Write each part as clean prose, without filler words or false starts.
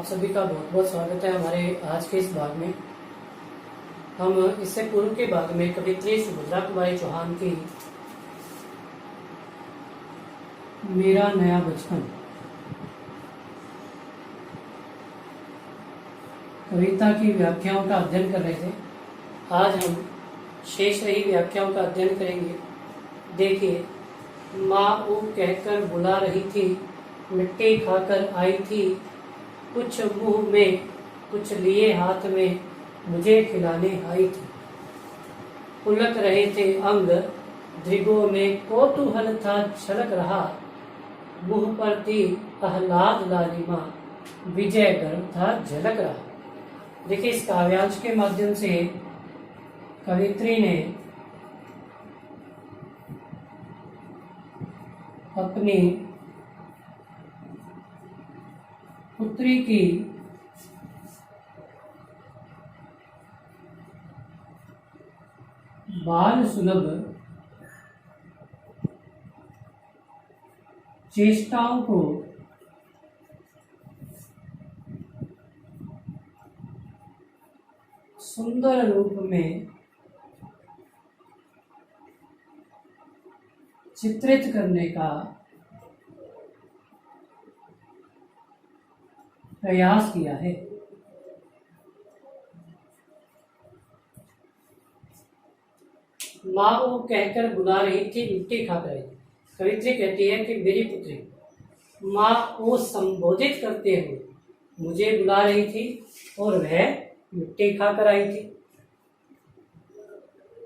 सभी का बहुत बहुत स्वागत है हमारे आज के इस भाग में। हम इससे पूर्व के भाग में कवित्री सुभद्रा कुमारी चौहान की मेरा नया बचपन कविता की व्याख्याओं का अध्ययन कर रहे थे। आज हम शेष रही व्याख्याओं का अध्ययन करेंगे। देखिए, माँ ऊ कहकर बुला रही थी, मिट्टी खाकर आई थी, कुछ मुंह में कुछ लिए हाथ में, मुझे खिलाने आई थी। उलक रहे थे अंग, दृगों में कौतूहल था छलक रहा, मुंह पर थी आह्लाद लालिमा, विजय गर्व था झलक रहा। देखिए, इस काव्यांश के माध्यम से कवित्री ने अपनी पुत्री की बाल सुलभ चेष्टाओं को सुंदर रूप में चित्रित करने का प्रयास किया है। माँ वो कहकर बुला रही थी, मिट्टी खाकर आई थी। कवित्री कहती है कि मेरी पुत्री माँ को संबोधित करते हुए मुझे बुला रही थी और वह मिट्टी खाकर आई थी।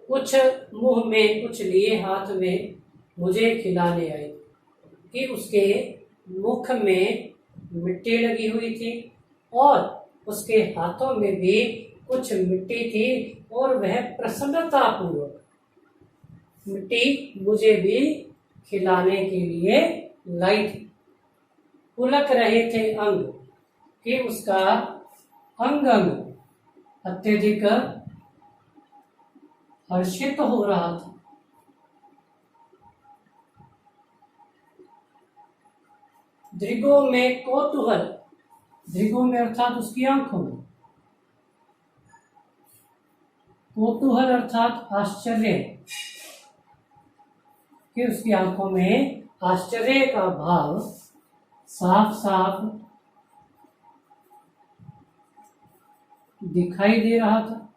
कुछ मुंह में कुछ लिए हाथ में, मुझे खिलाने आई कि उसके मुख में मिट्टी लगी हुई थी और उसके हाथों में भी कुछ मिट्टी थी और वह प्रसन्नता पूर्वक मिट्टी मुझे भी खिलाने के लिए लाई थी। उलक रहे थे अंग कि उसका अंग अंग अत्यधिक हर्षित हो रहा था। दृगों में कौतूहल, दृगों में अर्थात उसकी आंखों में, कौतूहल अर्थात आश्चर्य, कि उसकी आंखों में आश्चर्य का भाव साफ साफ दिखाई दे रहा था।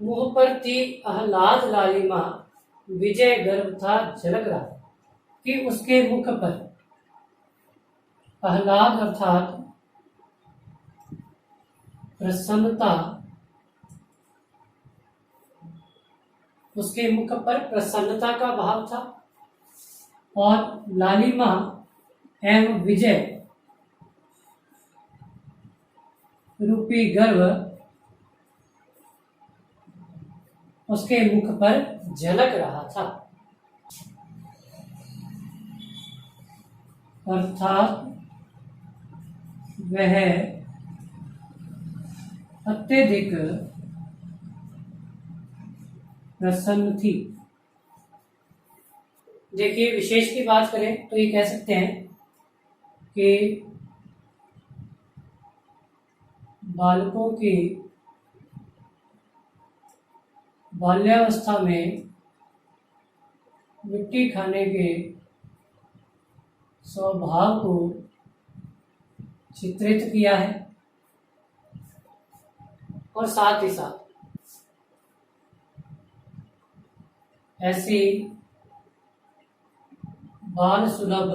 मुंह पर थी आह्लाद लालिमा, विजय गर्व था झलक रहा, कि उसके मुख पर आह्लाद अर्थात प्रसन्नता, उसके मुख पर प्रसन्नता का भाव था और लालिमा एवं विजय रूपी गर्व उसके मुख पर झलक रहा था। अर्थात वह अत्यधिक प्रसन्न थी। देखिए, विशेष की बात करें तो ये कह सकते हैं कि बालकों की बाल्यावस्था में मिट्टी खाने के स्वभाव को चित्रित किया है और साथ ही साथ ऐसी बाल सुलभ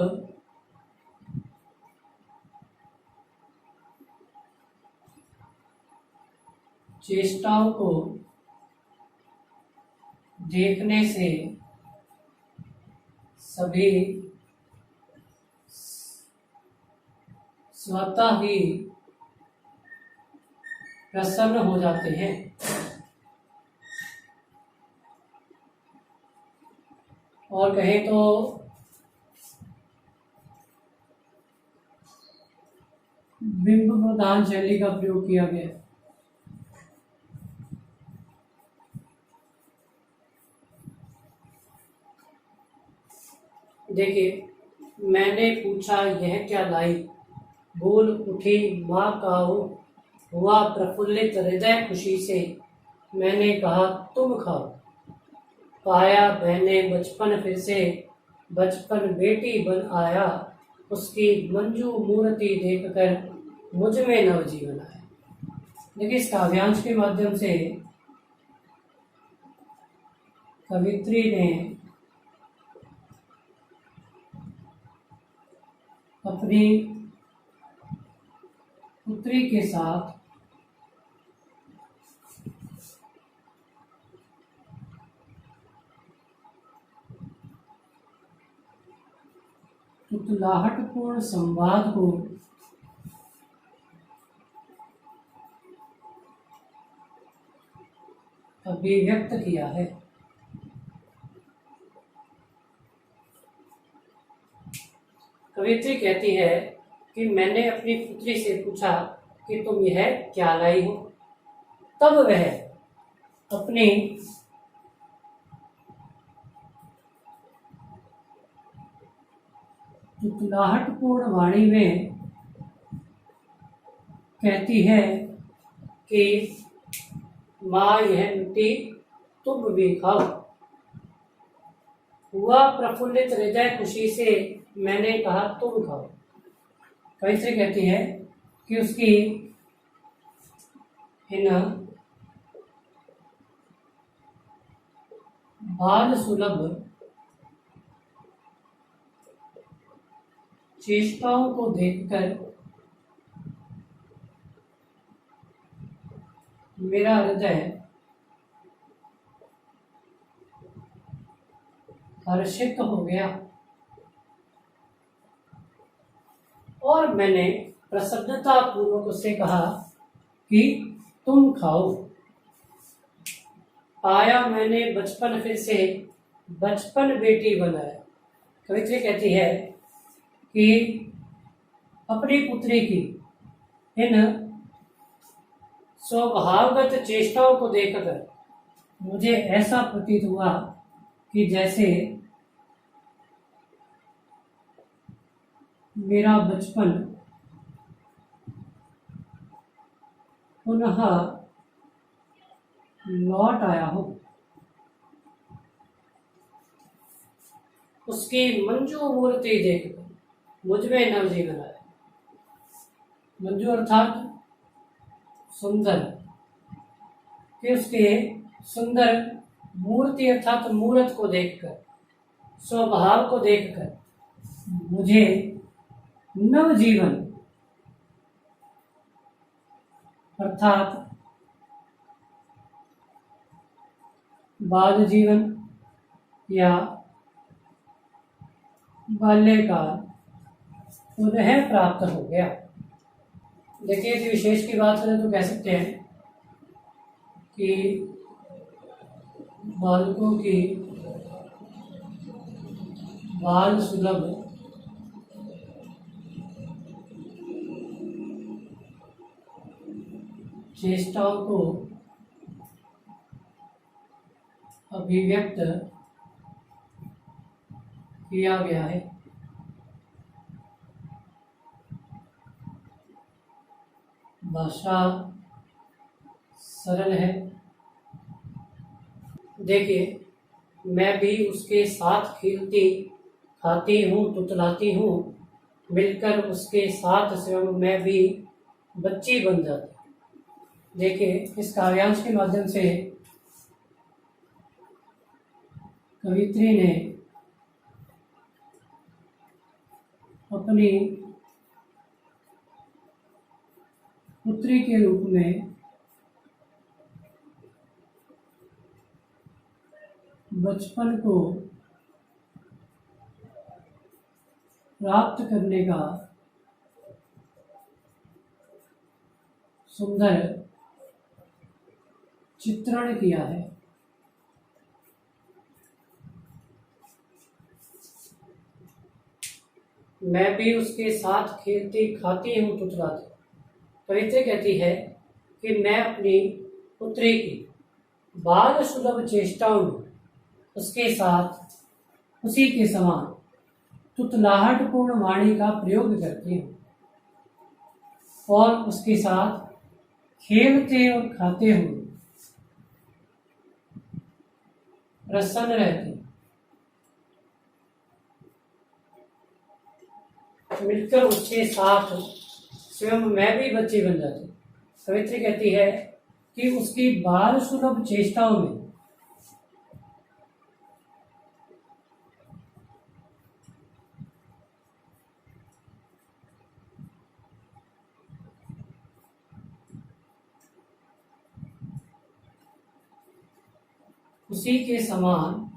चेष्टाओं को देखने से सभी स्वतः ही प्रसन्न हो जाते हैं। और कहें तो बिंब प्रधान शैली का प्रयोग किया गया। देखिए, मैंने पूछा यह क्या लाई, बोल उठी माँ काऊ, हुआ प्रफुल्लित हृदय खुशी से, मैंने कहा तुम खाओ। पाया बहने बचपन फिर से, बचपन बेटी बन आया, उसकी मंजू मूर्ति देखकर मुझ में नवजीवन आया। देखिए, इस काव्यांश के माध्यम से कवित्री ने अपनी पुत्री के साथ तुतलाहटपूर्ण संवाद को अभिव्यक्त किया है। कवित्री कहती है कि मैंने अपनी पुत्री से पूछा कि तुम यह क्या लाई हो। तब वह अपनी तुतलाहटपूर्ण वाणी में कहती है कि माँ यह मिट्टी तुम भी खाओ। हुआ प्रफुल्लित हृदय खुशी से, मैंने कहा तुम खाओ। कवित्री कहती है कि उसकी इन बाल सुलभ चेष्टाओं को देखकर मेरा हृदय हर्षित हो गया और मैंने प्रसन्नता पूर्वक उससे कहा कि तुम खाओ। आया मैंने बचपन फिर से, बचपन बेटी बनाया। कवित्री कहती है कि अपनी पुत्री की इन स्वभावगत चेष्टाओं को देखकर मुझे ऐसा प्रतीत हुआ कि जैसे मेरा बचपन पुनः लौट आया हो। उसकी मंजू मूर्ति देखकर मुझ में नवजीवन आया। मंजू अर्थात सुंदर, कि उसके सुंदर मूर्ति अर्थात मूर्त को देखकर, स्वभाव को देखकर मुझे नवजीवन अर्थात बाल जीवन या बाल्यकाल पुनः प्राप्त हो गया। देखिए, यदि विशेष की बात करें तो कह सकते हैं कि बालकों की बाल सुलभ चेष्टाओं को अभिव्यक्त किया गया है। भाषा सरल है। देखिए, मैं भी उसके साथ खेलती, खाती हूँ, तुतलाती हूँ, मिलकर उसके साथ स्वयं मैं भी बच्ची बन जाती। देखिए, इस काव्यांश के माध्यम से कवित्री ने अपनी पुत्री के रूप में बचपन को प्राप्त करने का सुंदर चित्रण किया है। मैं भी उसके साथ खेलती, खाती हूँ, तुतलाती। कवित्री कहती है कि मैं अपनी पुत्री की बाल सुलभ चेष्टाओं में उसके साथ उसी के समान तुतलाहटपूर्ण वाणी का प्रयोग करते हो और उसके साथ खेलते और खाते हुए प्रसन्न रहते, मिलकर उसके साथ स्वयं मैं भी बच्ची बन जाती। कवित्री कहती है कि उसकी बाल सुलभ चेष्टाओं में उसी के समान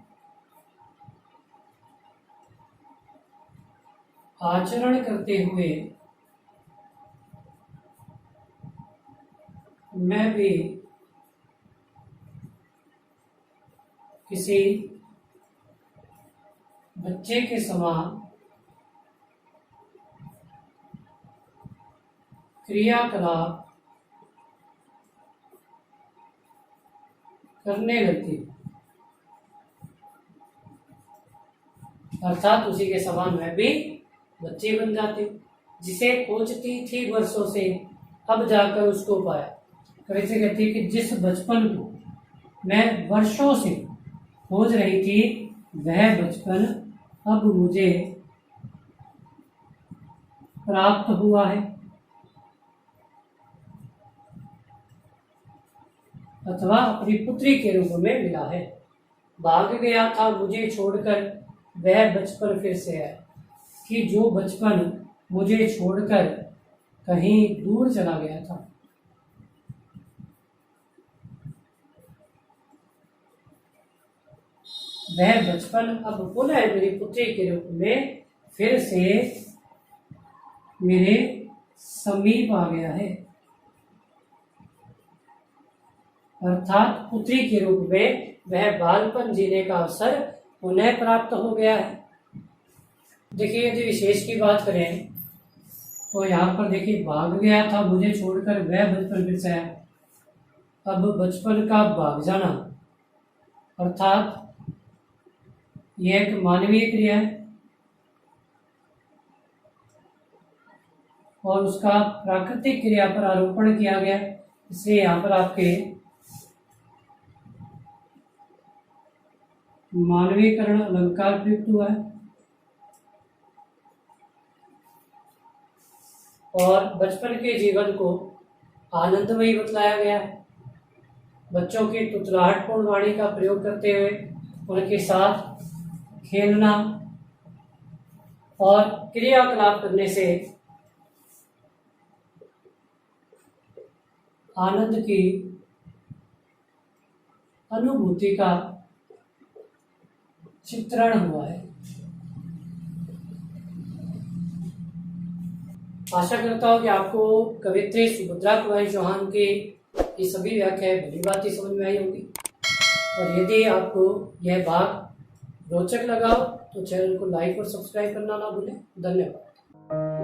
आचरण करते हुए मैं भी किसी बच्चे के समान क्रियाकलाप करने लगती, अर्थात उसी के समान मैं भी बच्चे बन जाते। जिसे खोजती थी वर्षों से अब जाकर उसको पाया। कवित्री कहती है कि जिस बचपन को मैं वर्षों से खोज रही थी वह बचपन अब मुझे प्राप्त हुआ है, अथवा अपनी पुत्री के रूप में मिला है। भाग गया था मुझे छोड़कर वह बचपन फिर से है, कि जो बचपन मुझे छोड़कर कहीं दूर चला गया था। वह बचपन अब पुनः मेरी पुत्री के रूप में फिर से मेरे समीप आ गया है, अर्थात पुत्री के रूप में वह बालपन जीने का अवसर पुनः प्राप्त हो गया है। देखिए यदि विशेष की बात करें तो यहाँ पर देखिए भाग गया था मुझे छोड़कर वह बचपन फिर से है। अब बचपन का भाग जाना अर्थात यह एक मानवीय क्रिया है और उसका प्राकृतिक क्रिया पर आरोपण किया गया, इसलिए यहाँ पर आपके मानवीकरण अलंकार प्रयुक्त हुआ है। और बचपन के जीवन को आनंदमयी बतलाया गया है। बच्चों की तुतलाहटपूर्ण वाणी का प्रयोग करते हुए उनके साथ खेलना और क्रियाकलाप करने से आनंद की अनुभूति का चित्रण हुआ है। आशा करता हूं कि आपको कवित्री सुभद्रा कुमारी चौहान की ये सभी व्याख्याएं भली भांति समझ में आई होंगी। और यदि आपको यह भाग रोचक लगा हो तो चैनल को लाइक और सब्सक्राइब करना ना भूलें। धन्यवाद।